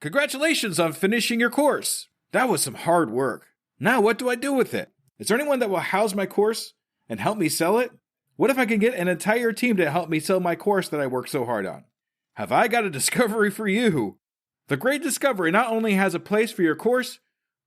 Congratulations on finishing your course. That was some hard work. Now what do I do with it? Is there anyone that will house my course and help me sell it? What if I can get an entire team to help me sell my course that I worked so hard on? Have I got a discovery for you? The Great Discovery not only has a place for your course,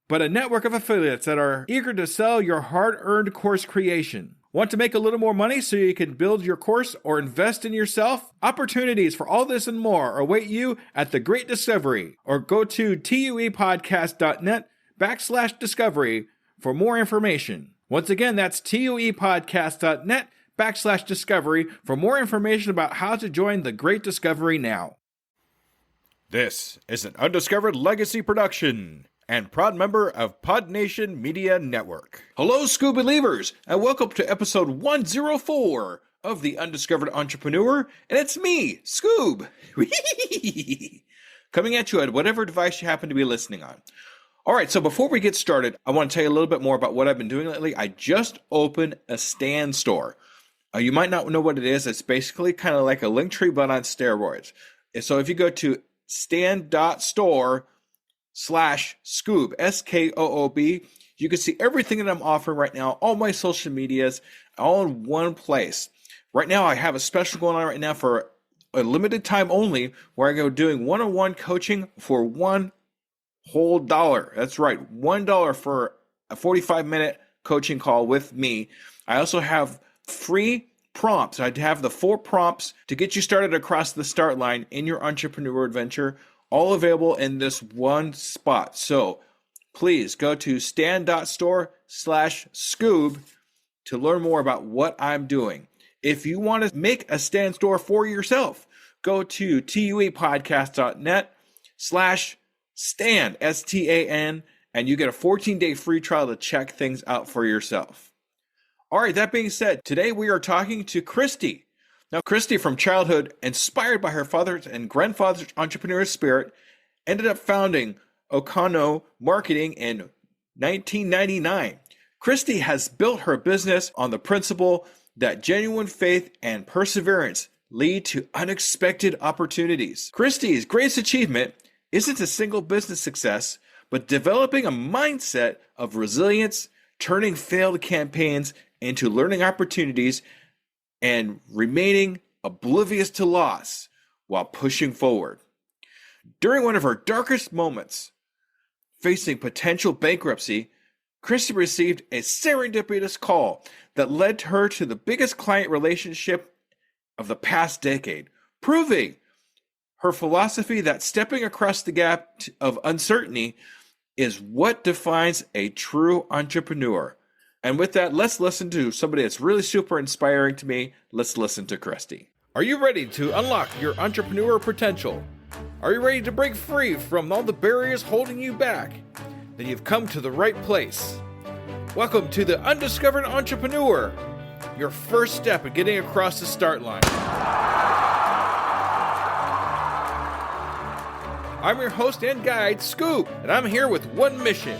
but a network of affiliates that are eager to sell your hard-earned course creation. Want to make a little more money so you can build your course or invest in yourself? Opportunities for all this and more await you at The Great Discovery, or go to tuepodcast.net/discovery for more information. Once again, that's tuepodcast.net/discovery for more information about how to join The Great Discovery now. This is an Undiscovered Legacy production and proud member of Pod Nation Media Network. Hello, Skoob believers, and welcome to episode 104 of the Undiscovered Entrepreneur, and it's me, Skoob, coming at you at whatever device you happen to be listening on. All right, so before we get started, I want to tell you a little bit more about what I've been doing lately. I just opened a stand store. You might not know what it is. It's basically kind of like a Linktree, but on steroids. And so if you go to stand.store/Skoob, Skoob, you can see everything that I'm offering right now, all my social medias, all in one place. Right now, I have a special going on right now for a limited time only, where I go doing one-on-one coaching for $1 whole dollar. That's right, $1 for a 45-minute coaching call with me. I also have free prompts. I have the 4 prompts to get you started across the start line in your entrepreneur adventure, all available in this one spot. So please go to stand.store/Skoob to learn more about what I'm doing. If you want to make a stand store for yourself, go to tuepodcast.net/stand, STAN, and you get a 14-day free trial to check things out for yourself. All right, that being said, today we are talking to Christy. Now, Christy, from childhood, inspired by her father's and grandfather's entrepreneurial spirit, ended up founding Oconco Marketing in 1999. Christy has built her business on the principle that genuine faith and perseverance lead to unexpected opportunities. Christy's greatest achievement isn't a single business success, but developing a mindset of resilience, turning failed campaigns into learning opportunities, and remaining oblivious to loss while pushing forward. During one of her darkest moments, facing potential bankruptcy, Christy received a serendipitous call that led her to the biggest client relationship of the past decade, proving her philosophy that stepping across the gap of uncertainty is what defines a true entrepreneur. And with that, let's listen to somebody that's really super inspiring to me. Let's listen to Christy. Are you ready to unlock your entrepreneur potential? Are you ready to break free from all the barriers holding you back? Then you've come to the right place. Welcome to the Undiscovered Entrepreneur, your first step in getting across the start line. I'm your host and guide, Skoob, and I'm here with one mission: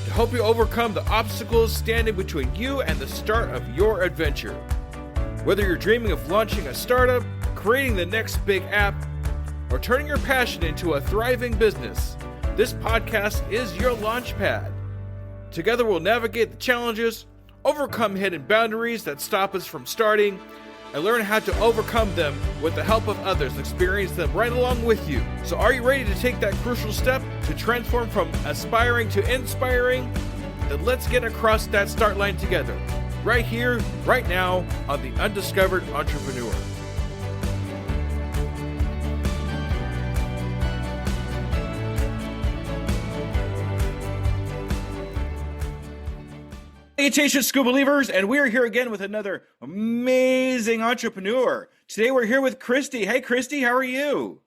to help you overcome the obstacles standing between you and the start of your adventure. Whether you're dreaming of launching a startup, creating the next big app, or turning your passion into a thriving business, this podcast is your launch pad. Together we'll navigate the challenges, overcome hidden boundaries that stop us from starting, and learn how to overcome them with the help of others, experience them right along with you. So are you ready to take that crucial step to transform from aspiring to inspiring? Then let's get across that start line together, right here, right now, on the Undiscovered Entrepreneur. Salutations, Skoob believers, and we're here again with another amazing entrepreneur. Today we're here with Christy. Hey, Christy, how are you?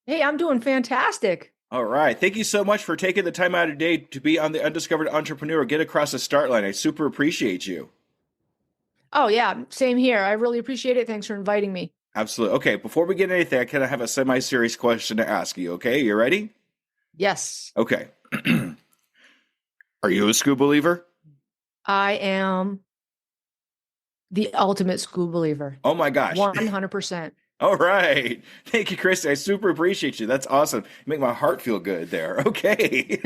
Hey, I'm doing fantastic. All right. Thank you so much for taking the time out of your day to be on the Undiscovered Entrepreneur, get across the start line. I super appreciate you. Oh, yeah, same here. I really appreciate it. Thanks for inviting me. Absolutely. Okay, before we get anything, I kind of have a semi-serious question to ask you, okay? You ready? Yes. Okay. Are you a Skoob believer? I am the ultimate Skoob believer. Oh my gosh. 100%. All right. Thank you, Christy. I super appreciate you. That's awesome. You make my heart feel good there. Okay.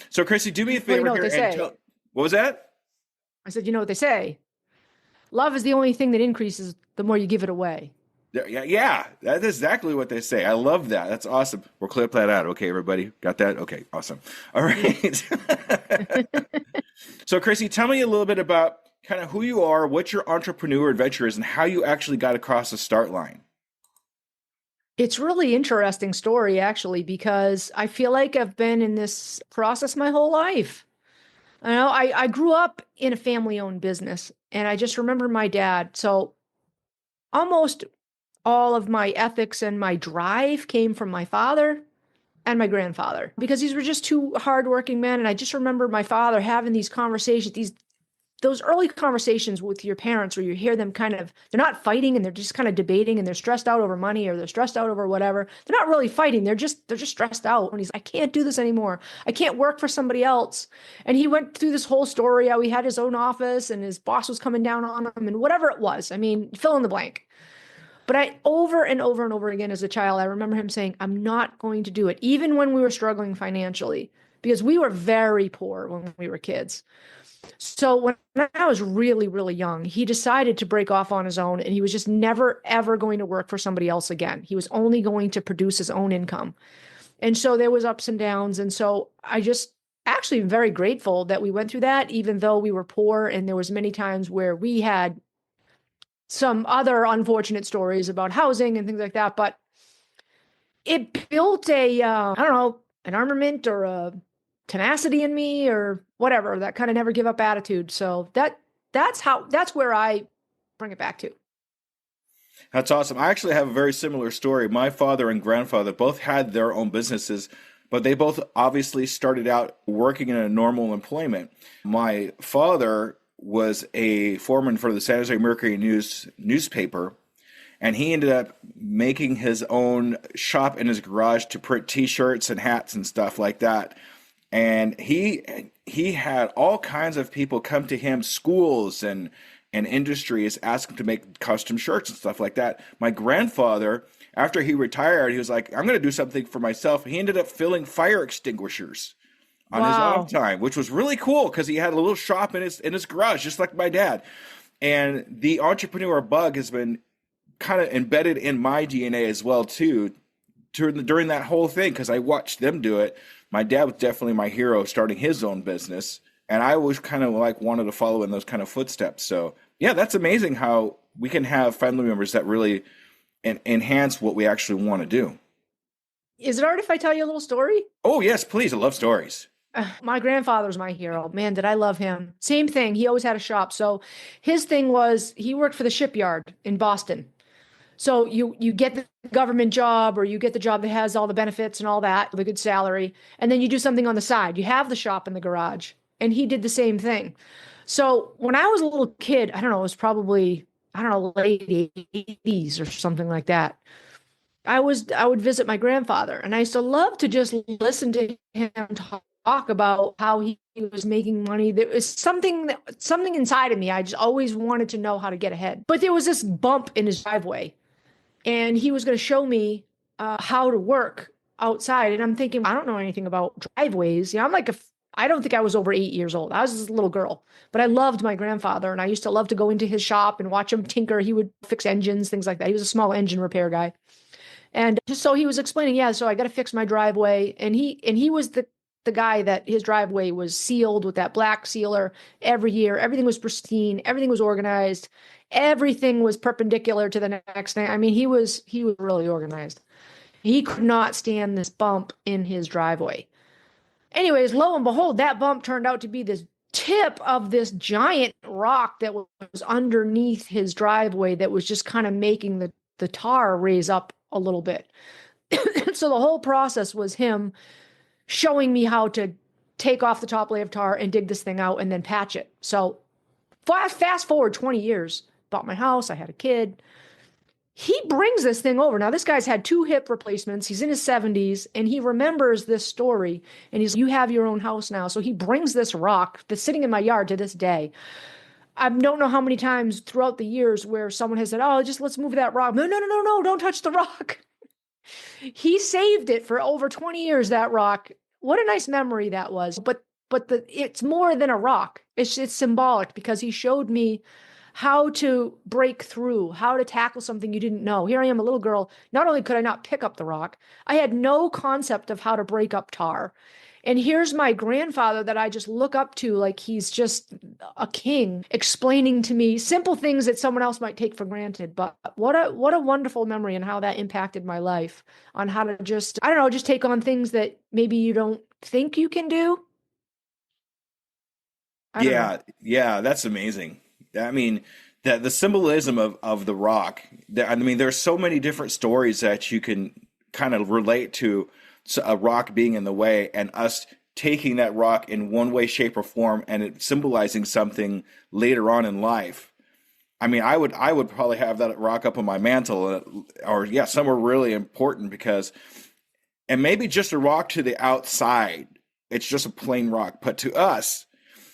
So, Christy, do me a Well, you favor know what here they and say. tell. What was that? I said, you know what they say. Love is the only thing that increases the more you give it away. Yeah, yeah, that's exactly what they say. I love that. That's awesome. We'll clip that out. Okay, everybody. Got that? Okay, awesome. All right. So, Chrissy, tell me a little bit about kind of who you are, what your entrepreneur adventure is, and how you actually got across the start line. It's really interesting story, actually, because I feel like I've been in this process my whole life. I grew up in a family-owned business, and I just remember my dad. So almost all of my ethics and my drive came from my father and my grandfather because these were just two hardworking men. And I just remember my father having these conversations, those early conversations with your parents where you hear them kind of, they're not fighting and they're just kind of debating and they're stressed out over money or they're stressed out over whatever. They're not really fighting. They're just stressed out. And he's, I can't do this anymore. I can't work for somebody else. And he went through this whole story how he had his own office and his boss was coming down on him and whatever it was. I mean, fill in the blank. But I, over and over and over again as a child, I remember him saying, I'm not going to do it, even when we were struggling financially, because we were very poor when we were kids. So when I was really, really young, he decided to break off on his own and he was just never, ever going to work for somebody else again. He was only going to produce his own income. And so there was ups and downs. And so I just actually am very grateful that we went through that, even though we were poor. And there was many times where we had some other unfortunate stories about housing and things like that. But it built I don't know, an armament or a tenacity in me or whatever, that kind of never give up attitude. So that's where I bring it back to. That's awesome. I actually have a very similar story. My father and grandfather both had their own businesses, but they both obviously started out working in a normal employment. My father was a foreman for the San Jose Mercury newspaper, and he ended up making his own shop in his garage to print T-shirts and hats and stuff like that. And he had all kinds of people come to him, schools and industries, ask him to make custom shirts and stuff like that. My grandfather, after he retired, he was like, I'm going to do something for myself. He ended up filling fire extinguishers on his off time, which was really cool because he had a little shop in his garage, just like my dad. And the entrepreneur bug has been kind of embedded in my DNA as well too during that whole thing because I watched them do it. My dad was definitely my hero starting his own business, and I always kind of like wanted to follow in those kind of footsteps. So yeah, that's amazing how we can have family members that really enhance what we actually want to do. Is it all right if I tell you a little story? Oh yes, please. I love stories. My grandfather's my hero. Man, did I love him. Same thing. He always had a shop. So his thing was he worked for the shipyard in Boston. So you get the government job or you get the job that has all the benefits and all that, the good salary, and then you do something on the side. You have the shop in the garage. And he did the same thing. So when I was a little kid, I don't know, it was probably, I don't know, late 80s or something like that. I would visit my grandfather and I used to love to just listen to him talk about how he was making money. There was something inside of me. I just always wanted to know how to get ahead. But there was this bump in his driveway and he was going to show me how to work outside. And I'm thinking, I don't know anything about driveways. You know, I don't think I was over 8 years old. I was just a little girl, but I loved my grandfather and I used to love to go into his shop and watch him tinker. He would fix engines, things like that. He was a small engine repair guy. And just so he was explaining, yeah, so I got to fix my driveway. And he was the guy that his driveway was sealed with that black sealer every year. Everything was pristine. Everything was organized. Everything was perpendicular to the next thing. I mean, he was really organized. He could not stand this bump in his driveway. Anyways, lo and behold, that bump turned out to be this tip of this giant rock that was underneath his driveway that was just kind of making the tar raise up a little bit. So the whole process was him showing me how to take off the top layer of tar and dig this thing out and then patch it. So fast forward 20 years, bought my house, I had a kid. He brings this thing over. Now, this guy's had 2 hip replacements. He's in his 70s and he remembers this story and you have your own house now. So he brings this rock that's sitting in my yard to this day. I don't know how many times throughout the years where someone has said, "Oh, just let's move that rock." No, no, no, no, no, don't touch the rock. He saved it for over 20 years, that rock. What a nice memory that was. But it's more than a rock. It's symbolic because he showed me how to break through, how to tackle something you didn't know. Here I am, a little girl. Not only could I not pick up the rock, I had no concept of how to break up tar. And here's my grandfather that I just look up to like he's just a king, explaining to me simple things that someone else might take for granted. But what a wonderful memory, and how that impacted my life on how to just, I don't know, just take on things that maybe you don't think you can do. Yeah, that's amazing. I mean, the symbolism of the rock. I mean, there's so many different stories that you can kind of relate to a rock being in the way, and us taking that rock in one way, shape, or form, and it symbolizing something later on in life. I mean, I would probably have that rock up on my mantle, or somewhere really important, because, and maybe just a rock to the outside, it's just a plain rock, but to us,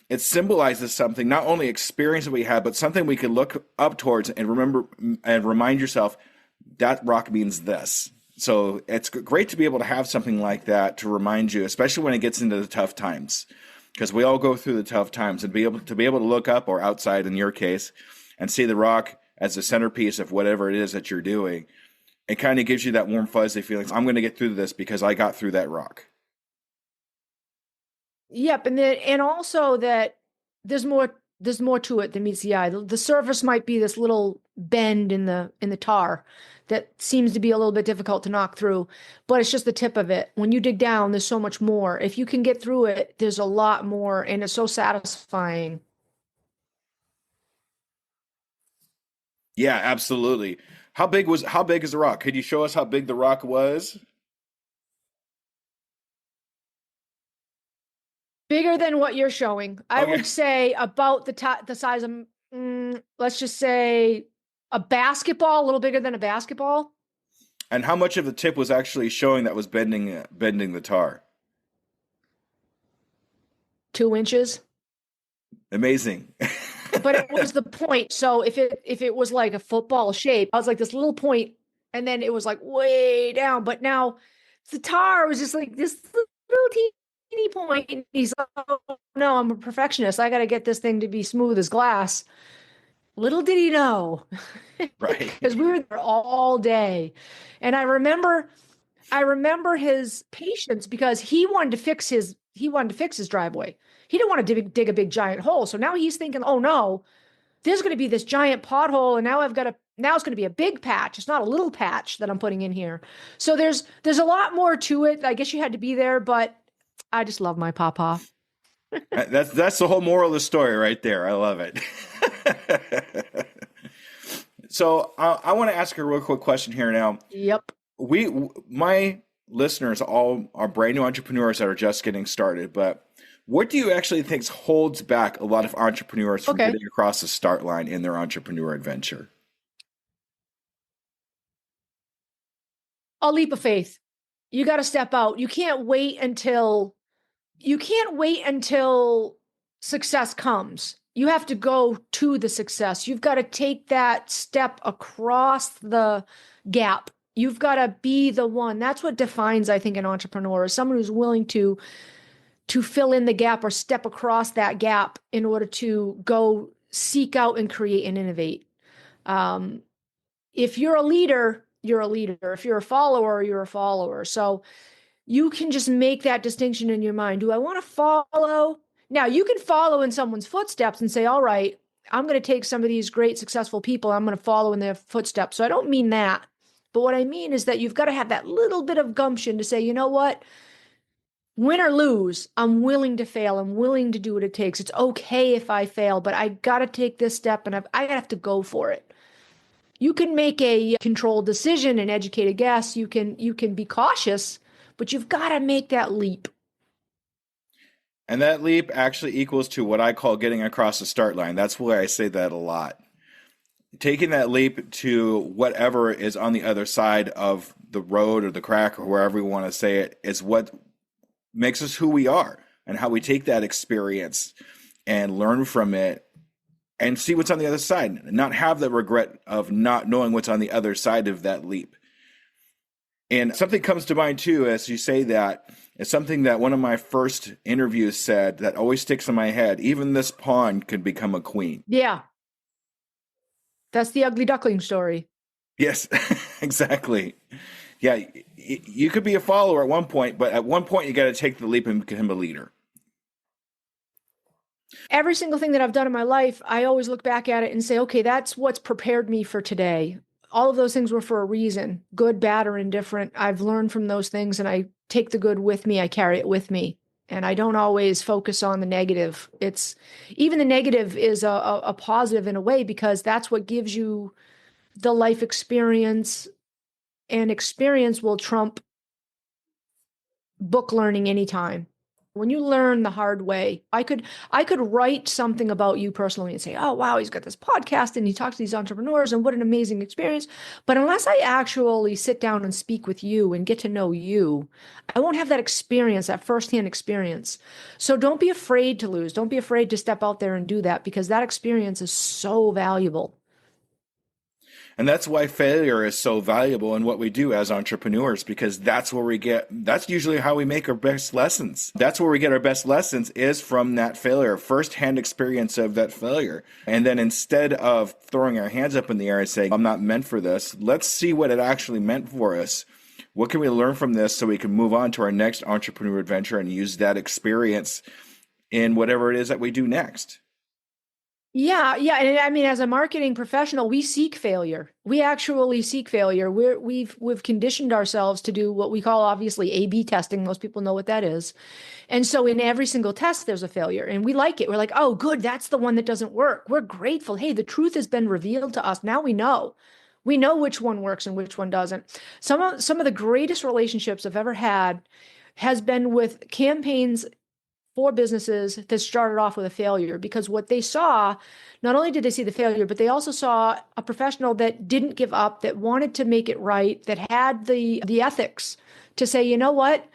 it symbolizes something, not only experience that we have, but something we can look up towards and remember and remind yourself that rock means this. So it's great to be able to have something like that to remind you, especially when it gets into the tough times, because we all go through the tough times, and be able to look up, or outside in your case, and see the rock as the centerpiece of whatever it is that you're doing. It kind of gives you that warm fuzzy feeling. I'm going to get through this because I got through that rock. Yep, and also that there's more to it than meets the eye. The surface might be this little bend in the tar that seems to be a little bit difficult to knock through, but it's just the tip of it. When you dig down, there's so much more. If you can get through it, there's a lot more, and it's so satisfying. Yeah, absolutely. How big is the rock? Could you show us how big the rock was? Bigger than what you're showing. I Okay. would say about the size of, let's just say a basketball, a little bigger than a basketball. And how much of the tip was actually showing that was bending the tar? 2 inches. Amazing. But it was the point. So if it was like a football shape, I was like this little point, and then it was like way down. But now the tar was just like this little teeny point. And he's like, "Oh no, I'm a perfectionist. I got to get this thing to be smooth as glass." Little did he know, Right. because we were there all day, and I remember his patience, because he wanted to fix his driveway. He didn't want to dig a big giant hole. So now he's thinking, oh no, there's going to be this giant pothole, and now it's going to be a big patch. It's not a little patch that I'm putting in here. So there's a lot more to it. I guess you had to be there, but I just love my papa. That's the whole moral of the story right there. I love it. So I want to ask a real quick question here now. Yep. My listeners all are brand new entrepreneurs that are just getting started, but what do you actually think holds back a lot of entrepreneurs from Okay. getting across the start line in their entrepreneur adventure? A leap of faith. You got to step out. You can't wait until success comes. You have to go to the success. You've got to take that step across the gap. You've got to be the one. That's what defines, I think, an entrepreneur, is someone who's willing to fill in the gap or step across that gap in order to go seek out and create and innovate. If you're a leader, you're a leader. If you're a follower, you're a follower. So you can just make that distinction in your mind. Do I want to follow? Now, you can follow in someone's footsteps and say, all right, I'm going to take some of these great successful people, I'm going to follow in their footsteps. So I don't mean that. But what I mean is that you've got to have that little bit of gumption to say, you know what? Win or lose, I'm willing to fail. I'm willing to do what it takes. It's okay if I fail, but I got to take this step, and I have to go for it. You can make a controlled decision and educate a guess. You can be cautious, but you've got to make that leap. And that leap actually equals to what I call getting across the start line. That's why I say that a lot. Taking that leap to whatever is on the other side of the road or the crack or wherever we want to say it is what makes us who we are, and how we take that experience and learn from it and see what's on the other side, and not have the regret of not knowing what's on the other side of that leap. And something comes to mind too, as you say that, it's something that one of my first interviews said that always sticks in my head. Even this pawn could become a queen. Yeah. That's the ugly duckling story. Yes, exactly. Yeah, you could be a follower at one point, but at one point you got to take the leap and become a leader. Every single thing that I've done in my life, I always look back at it and say, okay, that's what's prepared me for today. All of those things were for a reason, good, bad, or indifferent. I've learned from those things and I take the good with me. I carry it with me. And I don't always focus on the negative. It's even the negative is a positive in a way, because that's what gives you the life experience, and experience will trump book learning anytime. When you learn the hard way, I could write something about you personally and say, oh, wow, he's got this podcast and he talks to these entrepreneurs and what an amazing experience. But unless I actually sit down and speak with you and get to know you, I won't have that experience, that firsthand experience. So don't be afraid to lose. Don't be afraid to step out there and do that, because that experience is so valuable. And that's why failure is so valuable in what we do as entrepreneurs, because that's usually how we make our best lessons. That's where we get our best lessons, is from that failure, firsthand experience of that failure. And then instead of throwing our hands up in the air and saying, I'm not meant for this, let's see what it actually meant for us. What can we learn from this so we can move on to our next entrepreneur adventure and use that experience in whatever it is that we do next? Yeah. And I mean, as a marketing professional, we seek failure. We actually seek failure. We've conditioned ourselves to do what we call, obviously, A/B testing. Most people know what that is. And so in every single test, there's a failure, and we like it. We're like, oh, good, that's the one that doesn't work. We're grateful. Hey, the truth has been revealed to us. Now we know. We know which one works and which one doesn't. Some of the greatest relationships I've ever had has been with campaigns for businesses that started off with a failure, because what they saw, not only did they see the failure, but they also saw a professional that didn't give up, that wanted to make it right, that had the ethics to say, you know what,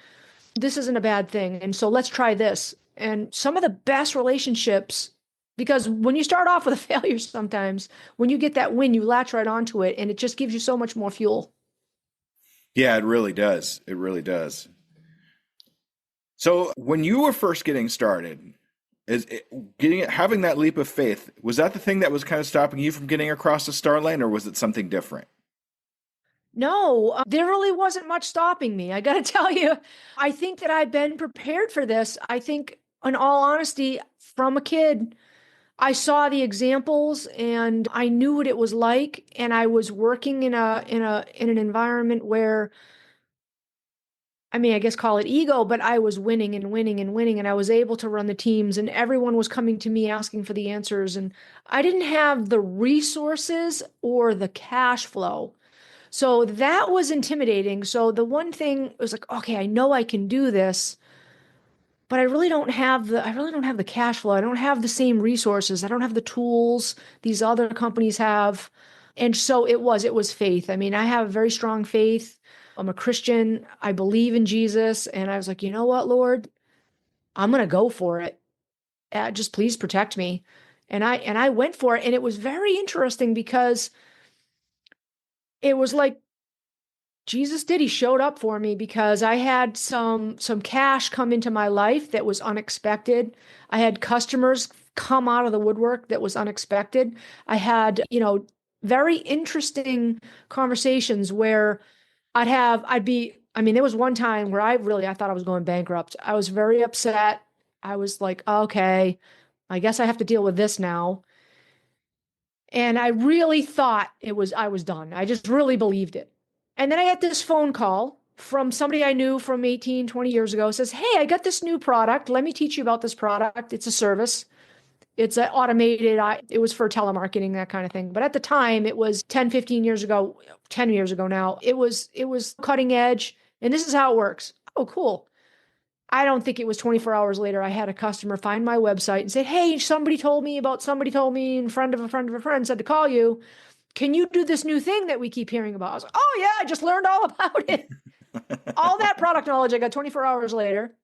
this isn't a bad thing, and so let's try this. And some of the best relationships, because when you start off with a failure, sometimes when you get that win, you latch right onto it, and it just gives you so much more fuel. Yeah, it really does. It really does. So when you were first getting started, having that leap of faith, was that the thing that was kind of stopping you from getting across the star line, or was it something different? No, there really wasn't much stopping me. I got to tell you, I think that I've been prepared for this. I think, in all honesty, from a kid, I saw the examples and I knew what it was like. And I was working in an environment where, I mean, I guess call it ego, but I was winning and winning and winning, and I was able to run the teams, and everyone was coming to me asking for the answers. And I didn't have the resources or the cash flow. So that was intimidating. So the one thing was like, okay, I know I can do this, but I really don't have the cash flow. I don't have the same resources. I don't have the tools these other companies have. And so it was faith. I mean, I have very strong faith. I'm a Christian. I believe in Jesus. And I was like, you know what, Lord, I'm going to go for it. Just please protect me. And I went for it. And it was very interesting, because it was like Jesus did. He showed up for me, because I had some cash come into my life that was unexpected. I had customers come out of the woodwork that was unexpected. I had, very interesting conversations where I mean, there was one time where I thought I was going bankrupt. I was very upset. I was like, okay, I guess I have to deal with this now. And I really thought I was done. I just really believed it. And then I got this phone call from somebody I knew from 18, 20 years ago. It says, hey, I got this new product. Let me teach you about this product. It's a service. It's an automated, it was for telemarketing, that kind of thing. But at the time, it was 10, 15 years ago, 10 years ago now, it was cutting edge. And this is how it works. Oh, cool. I don't think it was 24 hours later, I had a customer find my website and said, hey, somebody told me, and friend of a friend of a friend said to call you. Can you do this new thing that we keep hearing about? I was like, oh yeah, I just learned all about it. All that product knowledge I got 24 hours later.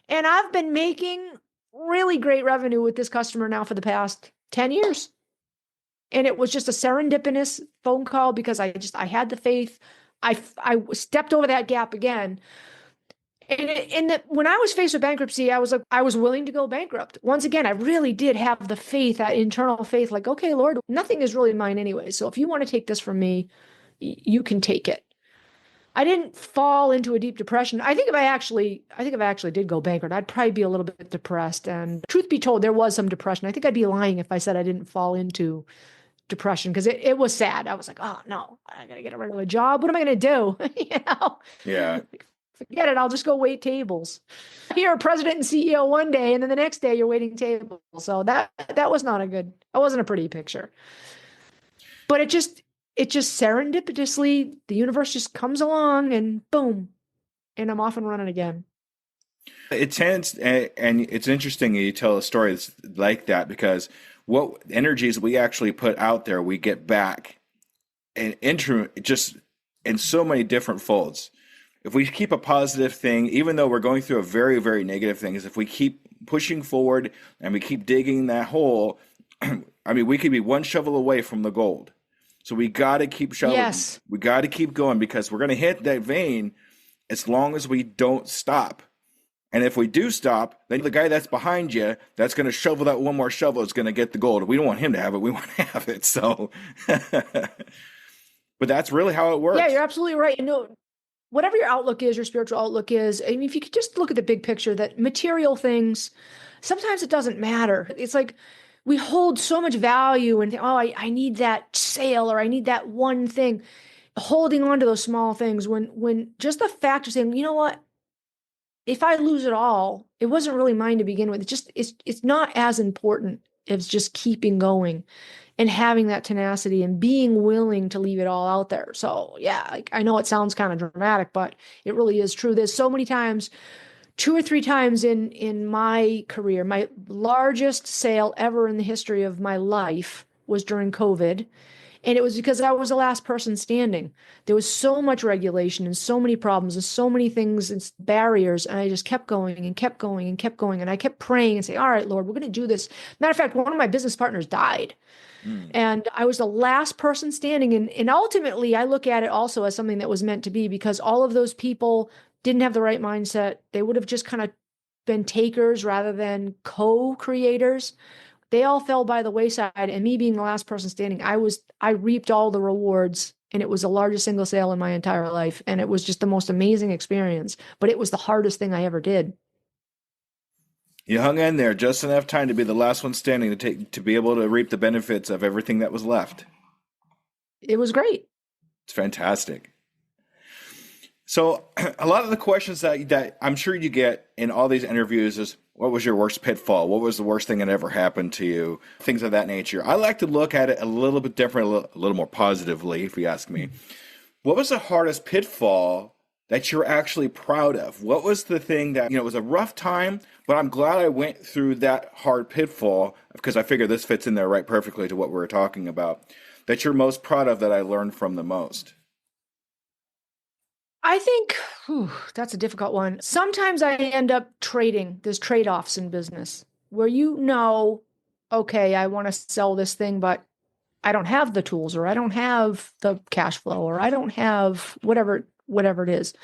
And I've been making really great revenue with this customer now for the past 10 years. And it was just a serendipitous phone call because I had the faith. I stepped over that gap again. And when I was faced with bankruptcy, I was like, I was willing to go bankrupt. Once again, I really did have the faith, that internal faith, like, okay, Lord, nothing is really mine anyway. So if you want to take this from me, you can take it. I didn't fall into a deep depression. I think if I actually did go bankrupt, I'd probably be a little bit depressed. And truth be told, there was some depression. I think I'd be lying if I said I didn't fall into depression because it was sad. I was like, oh no, I gotta get a regular job. What am I gonna do? Yeah. Forget it. I'll just go wait tables. You're a president and CEO one day, and then the next day you're waiting tables. So that wasn't a pretty picture. But it just serendipitously, the universe just comes along and boom, and I'm off and running again. It tends, and it's interesting you tell a story that's like that because what energies we actually put out there, we get back and just in so many different folds. If we keep a positive thing, even though we're going through a very, very negative thing, is if we keep pushing forward and we keep digging that hole, I mean, we could be one shovel away from the gold. So we got to keep shoveling. Yes. We got to keep going because we're going to hit that vein as long as we don't stop. And if we do stop, then the guy that's behind you, that's going to shovel that one more shovel is going to get the gold. We don't want him to have it. We want to have it. So, but that's really how it works. Yeah, you're absolutely right. You know, whatever your outlook is, your spiritual outlook is, I mean, if you could just look at the big picture, that material things, sometimes it doesn't matter. It's like we hold so much value and think, oh, I need that sale or I need that one thing, holding on to those small things when just the fact of saying, you know what, if I lose it all, it wasn't really mine to begin with. It's not as important as just keeping going and having that tenacity and being willing to leave it all out there. So yeah, like, I know it sounds kind of dramatic, but it really is true. There's so many times, 2 or 3 times in my career, my largest sale ever in the history of my life was during COVID. And it was because I was the last person standing. There was so much regulation and so many problems and so many things and barriers. And I just kept going and kept going and kept going. And I kept praying and saying, all right, Lord, we're going to do this. Matter of fact, one of my business partners died. And I was the last person standing. And ultimately, I look at it also as something that was meant to be because all of those people didn't have the right mindset. They would have just kind of been takers rather than co-creators. They all fell by the wayside. And me being the last person standing, I reaped all the rewards. And it was the largest single sale in my entire life. And it was just the most amazing experience. But it was the hardest thing I ever did. You hung in there just enough time to be the last one standing to be able to reap the benefits of everything that was left. It was great. It's fantastic. So a lot of the questions that I'm sure you get in all these interviews is, what was your worst pitfall? What was the worst thing that ever happened to you? Things of that nature. I like to look at it a little bit different, a little more positively, if you ask me. What was the hardest pitfall that you're actually proud of? What was the thing that, it was a rough time, but I'm glad I went through that hard pitfall because I figure this fits in there right perfectly to what we were talking about, that you're most proud of that I learned from the most? I think that's a difficult one. Sometimes I end up trading. There's trade-offs in business where okay, I want to sell this thing, but I don't have the tools or I don't have the cash flow or I don't have whatever it is.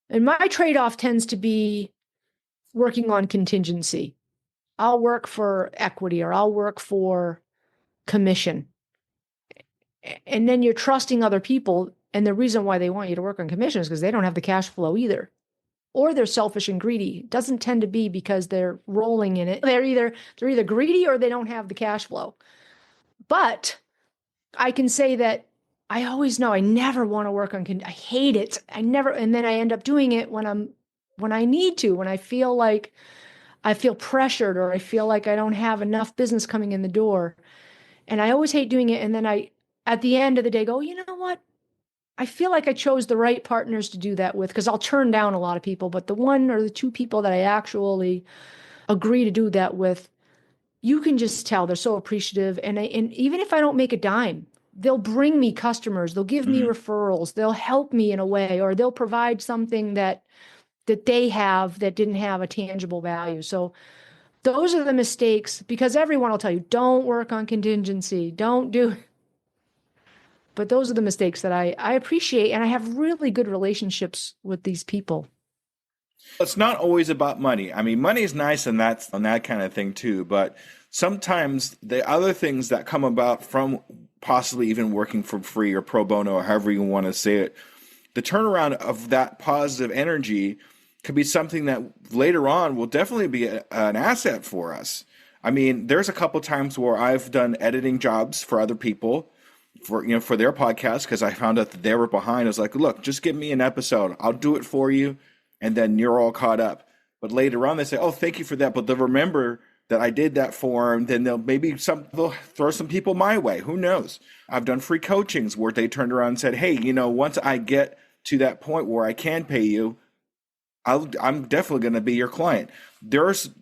And my trade-off tends to be working on contingency. I'll work for equity or I'll work for commission. And then you're trusting other people. And the reason why they want you to work on commission is because they don't have the cash flow either. Or they're selfish and greedy. It doesn't tend to be because they're rolling in it. They're either greedy or they don't have the cash flow. But I can say that I always know I never want to work on I hate it. And then I end up doing it when I need to, when I feel like I feel pressured or I feel like I don't have enough business coming in the door. And I always hate doing it. And then at the end of the day, go, you know what? I feel like I chose the right partners to do that with because I'll turn down a lot of people. But the 1 or the 2 people that I actually agree to do that with, you can just tell they're so appreciative. And even if I don't make a dime, they'll bring me customers. They'll give me referrals. They'll help me in a way, or they'll provide something that they have that didn't have a tangible value. So Those are the mistakes, because everyone will tell you, don't work on contingency, don't do. But those are the mistakes that I appreciate. And I have really good relationships with these people. It's not always about money. I mean, money is nice and that's on that kind of thing too, but sometimes the other things that come about from possibly even working for free or pro bono or however you want to say it, the turnaround of that positive energy could be something that later on will definitely be an asset for us. I mean, there's a couple times where I've done editing jobs for other people for for their podcast because I found out that they were behind. I was like, look, just give me an episode. I'll do it for you. And then you're all caught up. But later on, they say, oh, thank you for that. But they'll remember that I did that for them. Then they'll throw some people my way. Who knows? I've done free coachings where they turned around and said, hey, once I get to that point where I can pay you, I'm definitely going to be your client.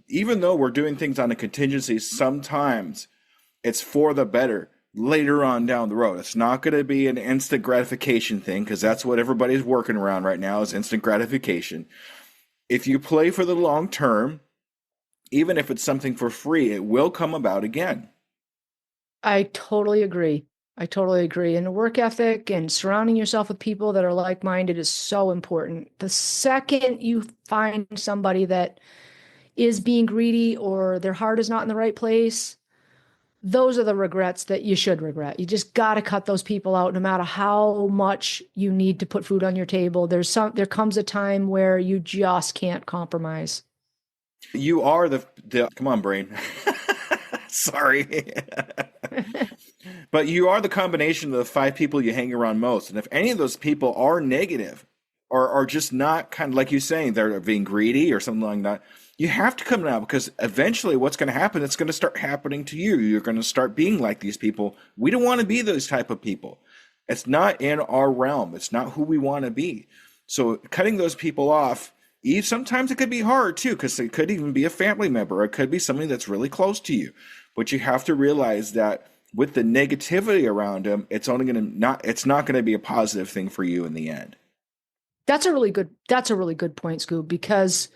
Even though we're doing things on a contingency, sometimes it's for the better later on down the road. It's not going to be an instant gratification thing because that's what everybody's working around right now is instant gratification. If you play for the long term, even if it's something for free, it will come about again. I totally agree. I totally agree. And the work ethic and surrounding yourself with people that are like-minded is so important. The second you find somebody that is being greedy or their heart is not in the right place, those are the regrets that you should regret. You just got to cut those people out no matter how much you need to put food on your table. There comes a time where you just can't compromise. You are the come on, brain. Sorry. But you are the combination of the 5 people you hang around most. And if any of those people are negative or are just not kind of like you saying, they're being greedy or something like that, you have to come out because eventually what's going to happen, it's going to start happening to you. You're going to start being like these people. We don't want to be those type of people. It's not in our realm. It's not who we want to be. So cutting those people off, sometimes it could be hard too, because it could even be a family member. Or it could be somebody that's really close to you. But you have to realize that with the negativity around them, it's not going to be a positive thing for you in the end. That's a really good point, Skoob, because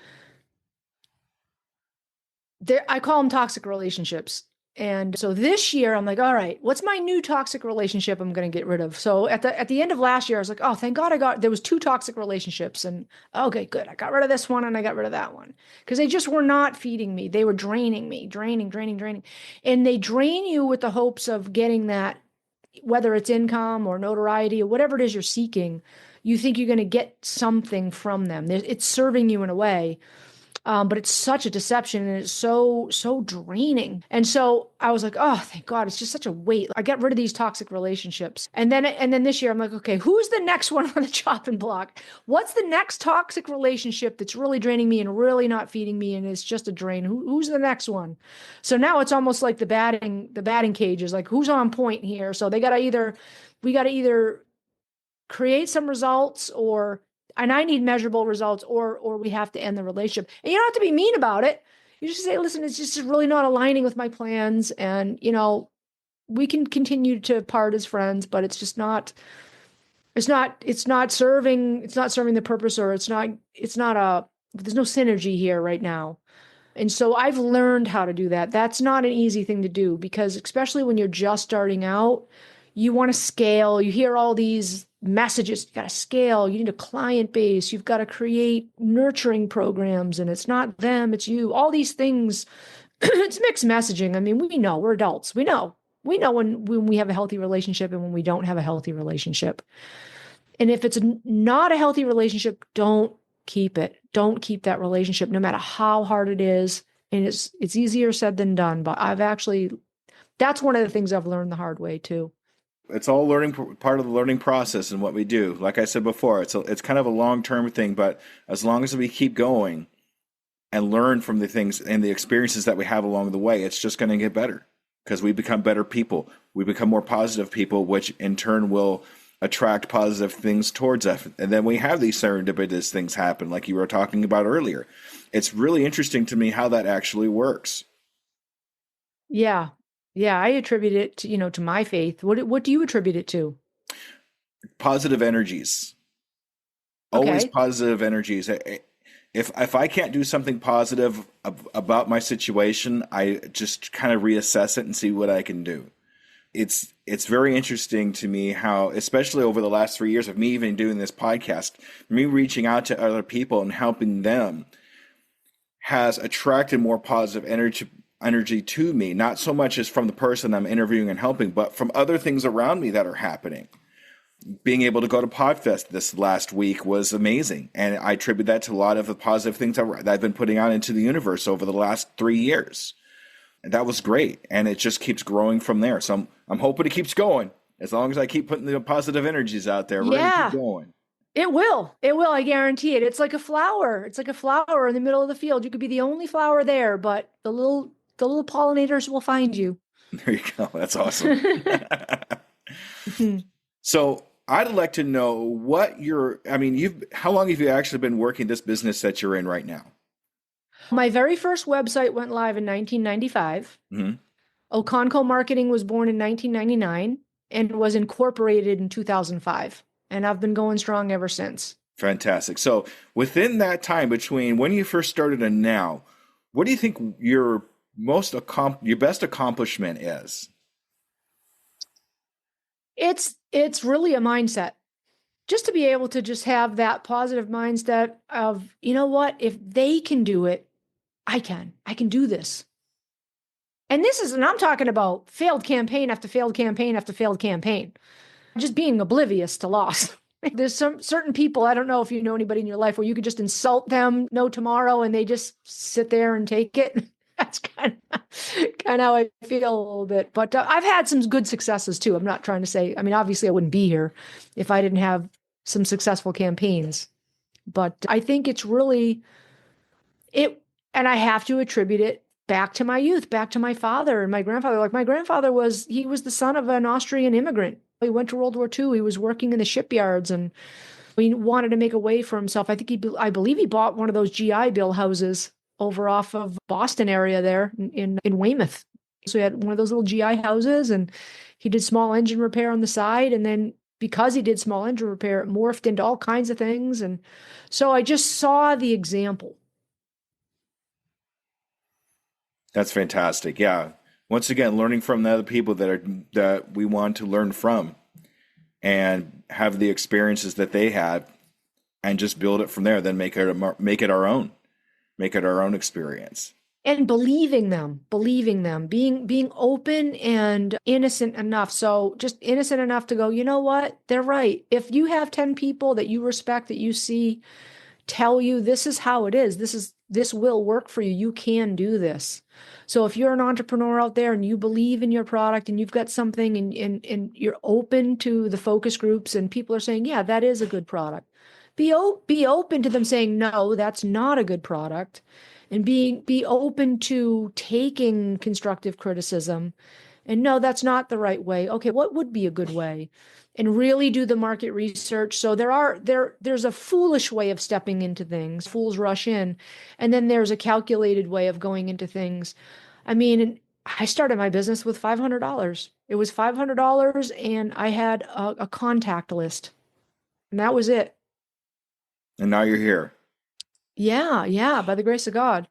I call them toxic relationships. And so this year I'm like, all right, what's my new toxic relationship I'm going to get rid of? So at the end of last year, I was like, oh, thank God there was 2 toxic relationships, and okay, good. I got rid of this one and I got rid of that one because they just were not feeding me. They were draining me, draining. And they drain you with the hopes of getting that, whether it's income or notoriety or whatever it is you're seeking, you think you're going to get something from them. It's serving you in a way. But it's such a deception and it's so draining. And so I was like, oh, thank God, it's just such a weight. I got rid of these toxic relationships. And then this year I'm like, okay, who's the next one on the chopping block? What's the next toxic relationship that's really draining me and really not feeding me and it's just a drain? Who's the next one? So now it's almost like the batting cage is like, who's on point here? So we got to either create some results and I need measurable results or we have to end the relationship. And you don't have to be mean about it. You just say, listen, it's just really not aligning with my plans. And, we can continue to part as friends, but it's just not serving the purpose, or there's no synergy here right now. And so I've learned how to do that. That's not an easy thing to do because especially when you're just starting out, you want to scale. You hear all these messages. You got to scale. You need a client base. You've got to create nurturing programs, and it's not them, it's you. All these things. It's mixed messaging. I mean, we know we're adults. We know when we have a healthy relationship and when we don't have a healthy relationship. And if it's not a healthy relationship, don't keep it. Don't keep that relationship, no matter how hard it is. And it's easier said than done. But that's one of the things I've learned the hard way too. It's all part of the learning process and what we do. Like I said before, it's kind of a long-term thing, but as long as we keep going and learn from the things and the experiences that we have along the way, it's just going to get better because we become better people. We become more positive people, which in turn will attract positive things towards us. And then we have these serendipitous things happen, like you were talking about earlier. It's really interesting to me how that actually works. Yeah. Yeah, I attribute it to, to my faith. What do you attribute it to? Positive energies. Okay. Always positive energies. If I can't do something positive about my situation, I just kind of reassess it and see what I can do. It's very interesting to me how, especially over the last 3 years of me even doing this podcast, me reaching out to other people and helping them has attracted more positive energy to me, not so much as from the person I'm interviewing and helping, but from other things around me that are happening. Being able to go to Podfest this last week was amazing. And I attribute that to a lot of the positive things that I've been putting out into the universe over the last 3 years. And that was great. And it just keeps growing from there. So I'm hoping it keeps going. As long as I keep putting the positive energies out there, we're going to keep going. It will. It will. I guarantee it. It's like a flower. It's like a flower in the middle of the field. You could be the only flower there, but the little pollinators will find you. There you go. That's awesome. So I'd like to know what how long have you actually been working this business that you're in right now? My very first website went live in 1995. Mm-hmm. Oconco Marketing was born in 1999 and was incorporated in 2005. And I've been going strong ever since. Fantastic. So within that time between when you first started and now, what do you think your best accomplishment is? It's really a mindset. Just to be able to just have that positive mindset of, you know what, if they can do it, I can do this. And I'm talking about failed campaign after failed campaign after failed campaign. Just being oblivious to loss. There's some certain people, I don't know if you know anybody in your life where you could just insult them, no tomorrow, and they just sit there and take it. That's kind of how I feel a little bit. But I've had some good successes too. I'm not trying to say, obviously I wouldn't be here if I didn't have some successful campaigns. But I think it's really it, and I have to attribute it back to my youth, back to my father and my grandfather. Like my grandfather was the son of an Austrian immigrant. He went to World War II. He was working in the shipyards and he wanted to make a way for himself. I believe he bought one of those GI Bill houses over off of Boston area there in Weymouth. So he had one of those little GI houses and he did small engine repair on the side. And then because he did small engine repair, it morphed into all kinds of things. And so I just saw the example. That's fantastic. Yeah. Once again, learning from the other people that we want to learn from and have the experiences that they had and just build it from there, then make it our own. Make it our own experience. And believing them, being open and innocent enough. So just innocent enough to go, you know what? They're right. If you have 10 people that you respect, that you see, tell you this is how it is, this will work for you. You can do this. So if you're an entrepreneur out there and you believe in your product and you've got something and you're open to the focus groups and people are saying, yeah, that is a good product. Be open to them saying, no, that's not a good product. And be open to taking constructive criticism and no, that's not the right way. Okay, what would be a good way? And really do the market research. So there's a foolish way of stepping into things. Fools rush in. And then there's a calculated way of going into things. I started my business with $500. It was $500 and I had a contact list. And that was it. And now you're here. Yeah, by the grace of God.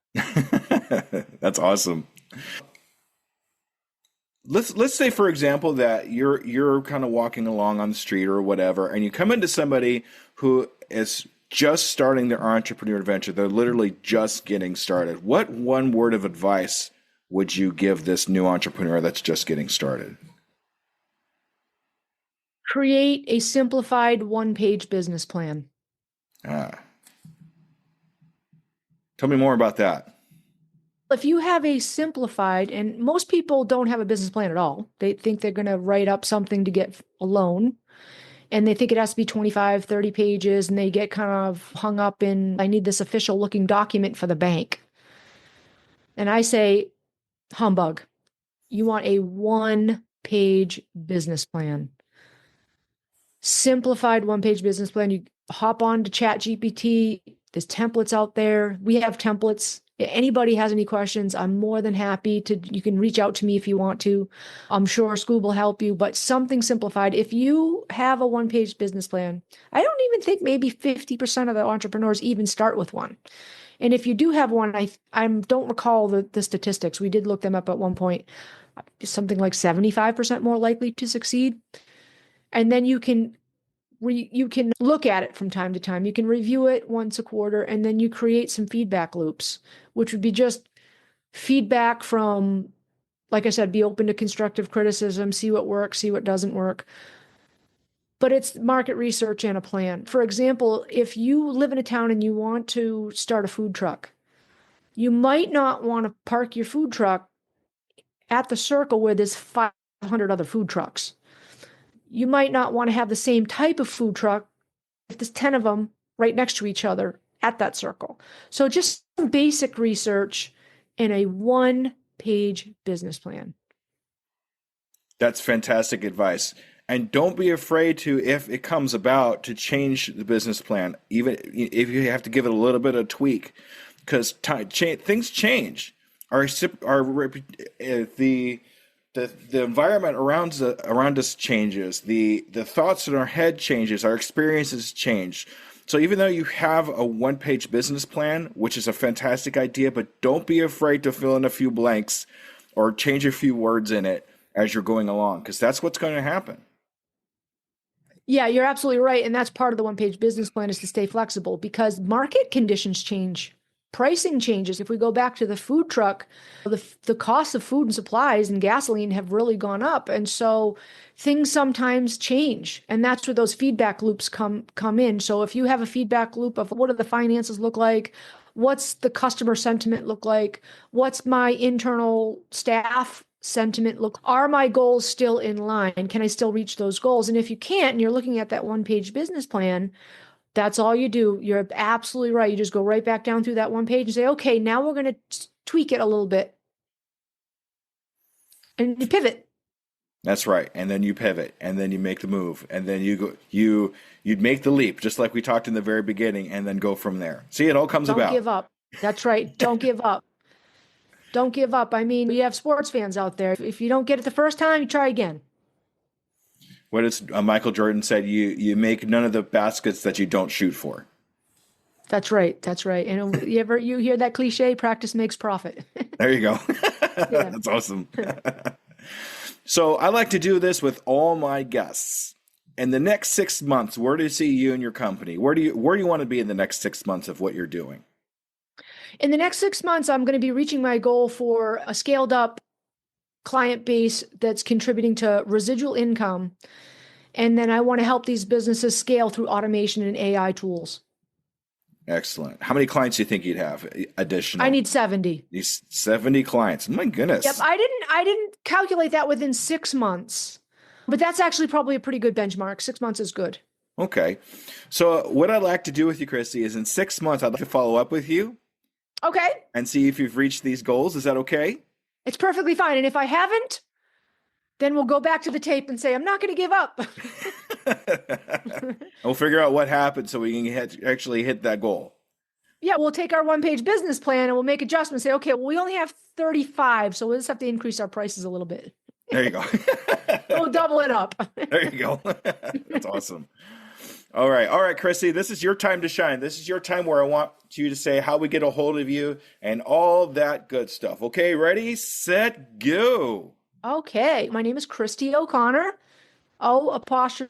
That's awesome. Let's say, for example, that you're kind of walking along on the street or whatever, and you come into somebody who is just starting their entrepreneur adventure. They're literally just getting started. What one word of advice would you give this new entrepreneur that's just getting started? Create a simplified one-page business plan. Tell me more about that. If you have a simplified, and most people don't have a business plan at all. They think they're going to write up something to get a loan. And they think it has to be 25, 30 pages. And they get kind of hung up in, I need this official looking document for the bank. And I say, humbug. You want a one-page business plan. Simplified one-page business plan. You hop on to ChatGPT. There's templates out there. We have templates Anybody has any questions, I'm more than happy to, you can reach out to me if you want to. I'm sure Skoob will help you, but something simplified. If you have a one-page business plan, I don't even think maybe 50% of the entrepreneurs even start with one. And if you do have one, I don't recall the statistics. We did look them up at one point. Something like 75% more likely to succeed. And then you can look at it from time to time. You can review it once a quarter, and then you create some feedback loops, which would be just feedback from, like I said, be open to constructive criticism, see what works, see what doesn't work. But it's market research and a plan. For example, if you live in a town and you want to start a food truck, you might not want to park your food truck at the circle where there's 500 other food trucks. You might not want to have the same type of food truck if there's 10 of them right next to each other at that circle. So just some basic research in a one-page business plan. That's fantastic advice. And don't be afraid to, if it comes about, to change the business plan, even if you have to give it a little bit of tweak, because things change. The environment around us changes. The thoughts in our head changes. Our experiences change. So even though you have a one-page business plan, which is a fantastic idea, but don't be afraid to fill in a few blanks or change a few words in it as you're going along, because that's what's going to happen. Yeah, you're absolutely right. And that's part of the one-page business plan, is to stay flexible, because market conditions change. Pricing changes. If we go back to the food truck, the cost of food and supplies and gasoline have really gone up. And so things sometimes change. And that's where those feedback loops come in. So if you have a feedback loop of what do the finances look like? What's the customer sentiment look like? What's my internal staff sentiment look? Are my goals still in line? Can I still reach those goals? And if you can't, and you're looking at that one-page business plan, that's all you do. You're absolutely right. You just go right back down through that one page and say, okay, now we're going to tweak it a little bit. And you pivot. That's right. And then you pivot, and then you make the move, and then you'd make the leap, just like we talked in the very beginning, and then go from there. See, it all comes about. Don't give up. That's right. Don't give up. Don't give up. I mean, you have sports fans out there. If you don't get it the first time, you try again. What is Michael Jordan said, you make none of the baskets that you don't shoot for. That's right. That's right. And you hear that cliche, practice makes profit. There you go. Yeah. That's awesome. So I like to do this with all my guests. In the next 6 months, where do you see you and your company? Where do you want to be in the next 6 months of what you're doing? In the next 6 months, I'm going to be reaching my goal for a scaled up client base that's contributing to residual income. And then I want to help these businesses scale through automation and AI tools. Excellent. How many clients do you think you'd have additional? I need 70. These 70 clients. My goodness. Yep. I didn't calculate that within 6 months, but that's actually probably a pretty good benchmark. 6 months is good. Okay. So what I'd like to do with you, Christy, is in 6 months, I'd like to follow up with you. Okay. And see if you've reached these goals. Is that okay? It's perfectly fine. And if I haven't, then we'll go back to the tape and say, I'm not going to give up. We'll figure out what happened so we can actually hit that goal. Yeah, we'll take our one-page business plan and we'll make adjustments. Say, okay, well, we only have 35, so we'll just have to increase our prices a little bit. There you go. We'll double it up. There you go. That's awesome. All right, Christy, this is your time to shine. This is your time where I want you to say how we get a hold of you and all that good stuff. Okay, ready, set, go. Okay, my name is Christy O'Connor, O''Connor.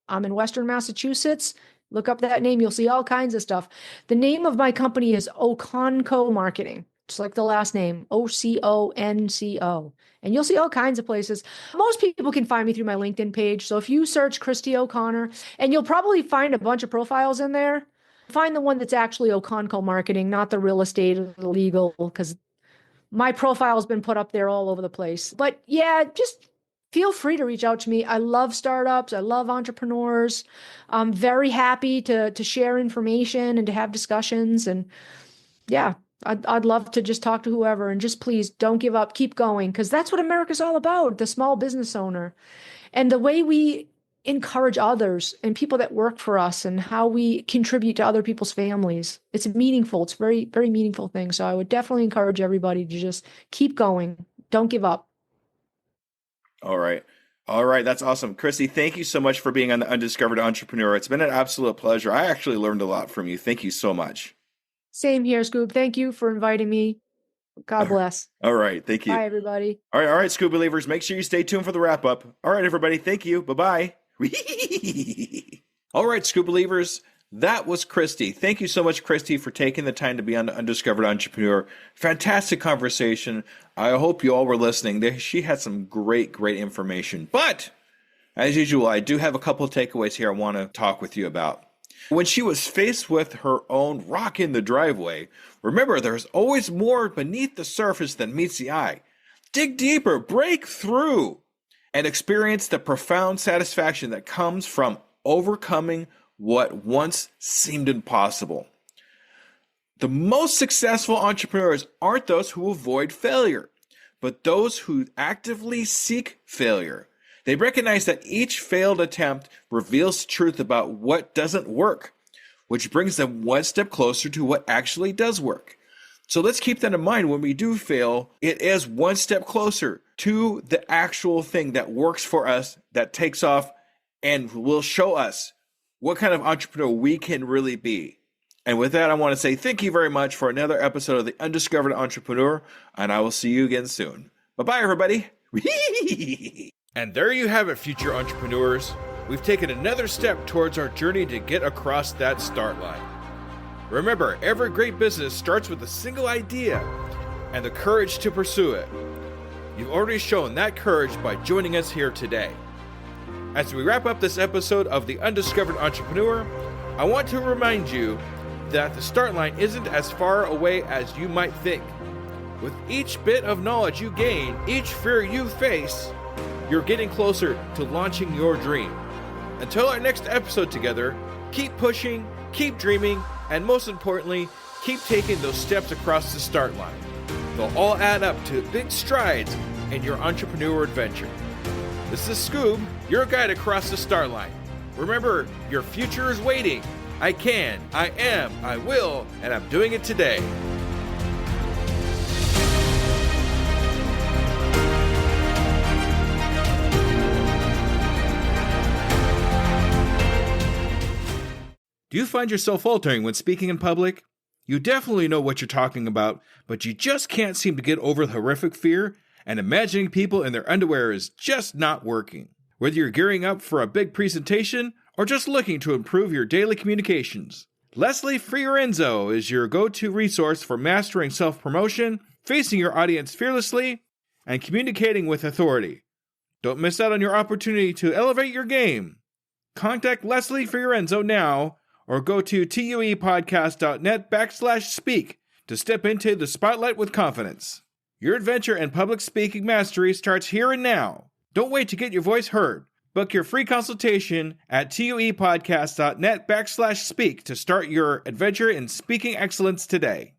I'm in Western Massachusetts. Look up that name. You'll see all kinds of stuff. The name of my company is Oconco Marketing, just like the last name, Oconco. And you'll see all kinds of places. Most people can find me through my LinkedIn page. So if you search Christy O'Connor, and you'll probably find a bunch of profiles in there, find the one that's actually Oconco Marketing, not the real estate or the legal, because my profile has been put up there all over the place. But yeah, just feel free to reach out to me. I love startups. I love entrepreneurs. I'm very happy to share information and to have discussions. And yeah, I'd love to just talk to whoever, and just please don't give up, keep going, because that's what America's all about, the small business owner. And the way we encourage others and people that work for us and how we contribute to other people's families. It's meaningful. It's very, very meaningful thing. So I would definitely encourage everybody to just keep going. Don't give up. All right. All right. That's awesome. Christy, thank you so much for being on the Undiscovered Entrepreneur. It's been an absolute pleasure. I actually learned a lot from you. Thank you so much. Same here, Skoob. Thank you for inviting me. God bless. All right. Thank you. Bye, everybody. All right, Skoob believers. Make sure you stay tuned for the wrap up. All right, everybody. Thank you. Bye-bye. All right, Skoob believers. That was Christy. Thank you so much, Christy, for taking the time to be on the Undiscovered Entrepreneur. Fantastic conversation. I hope you all were listening. She had some great information. But, as usual, I do have a couple of takeaways here I want to talk with you about. When she was faced with her own rock in the driveway, remember, there's always more beneath the surface than meets the eye. Dig deeper, break through, and experience the profound satisfaction that comes from overcoming what once seemed impossible. The most successful entrepreneurs aren't those who avoid failure, but those who actively seek failure. They recognize that each failed attempt reveals the truth about what doesn't work, which brings them one step closer to what actually does work. So let's keep that in mind when we do fail. It is one step closer to the actual thing that works for us, that takes off, and will show us what kind of entrepreneur we can really be. And with that, I want to say thank you very much for another episode of the Undiscovered Entrepreneur, and I will see you again soon. Bye-bye, everybody. And there you have it, future entrepreneurs. We've taken another step towards our journey to get across that start line. Remember, every great business starts with a single idea and the courage to pursue it. You've already shown that courage by joining us here today. As we wrap up this episode of the Undiscovered Entrepreneur, I want to remind you that the start line isn't as far away as you might think. With each bit of knowledge you gain, each fear you face, you're getting closer to launching your dream. Until our next episode together, keep pushing, keep dreaming, and most importantly, keep taking those steps across the start line. They'll all add up to big strides in your entrepreneur adventure. This is Skoob, your guide across the start line. Remember, your future is waiting. I can, I am, I will, and I'm doing it today. Do you find yourself faltering when speaking in public? You definitely know what you're talking about, but you just can't seem to get over the horrific fear, and imagining people in their underwear is just not working. Whether you're gearing up for a big presentation or just looking to improve your daily communications, Leslie Fiorenzo is your go-to resource for mastering self-promotion, facing your audience fearlessly, and communicating with authority. Don't miss out on your opportunity to elevate your game. Contact Leslie Fiorenzo now, or go to tuepodcast.net/speak to step into the spotlight with confidence. Your adventure in public speaking mastery starts here and now. Don't wait to get your voice heard. Book your free consultation at tuepodcast.net/speak to start your adventure in speaking excellence today.